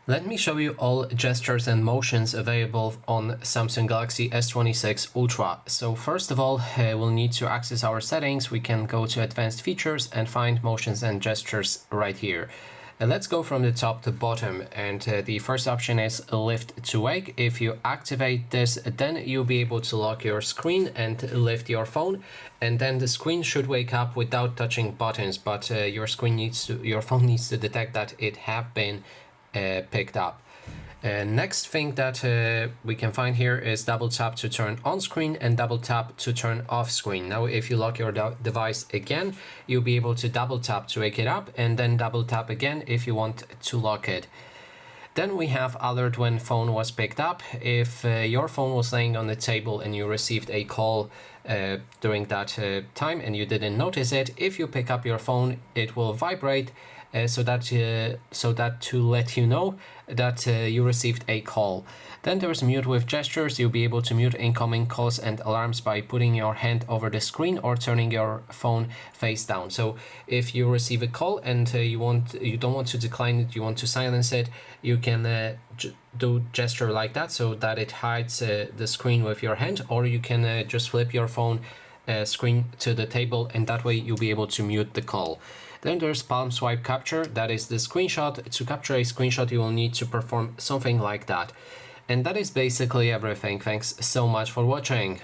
Let me show you all gestures and motions available on Samsung Galaxy S26 Ultra. So first of all, we'll need to access our settings. We can go to advanced features and find motions and gestures right here. Let's go from the top to bottom, and the first option is lift to wake. If you activate this, then you'll be able to lock your screen and lift your phone, and then the screen should wake up without touching buttons, but your phone needs to detect that it have been picked up. Next thing that we can find here is double tap to turn on screen and double tap to turn off screen. Now if you lock your device again, you'll be able to double tap to wake it up and then double tap again if you want to lock it. Then we have alert when phone was picked up. If your phone was laying on the table and you received a call during that time and you didn't notice it, if you pick up your phone, it will vibrate so that to let you know that you received a call. Then there's mute with gestures. You'll be able to mute incoming calls and alarms by putting your hand over the screen or turning your phone face down. So if you receive a call and you don't want to decline it, you want to silence it, you can do gesture like that so that it hides the screen with your hand, or you can just flip your phone screen to the table, and that way you'll be able to mute the call. Then there's palm swipe capture. That is the screenshot. To capture a screenshot, you will need to perform something like that. And that is basically everything. Thanks so much for watching.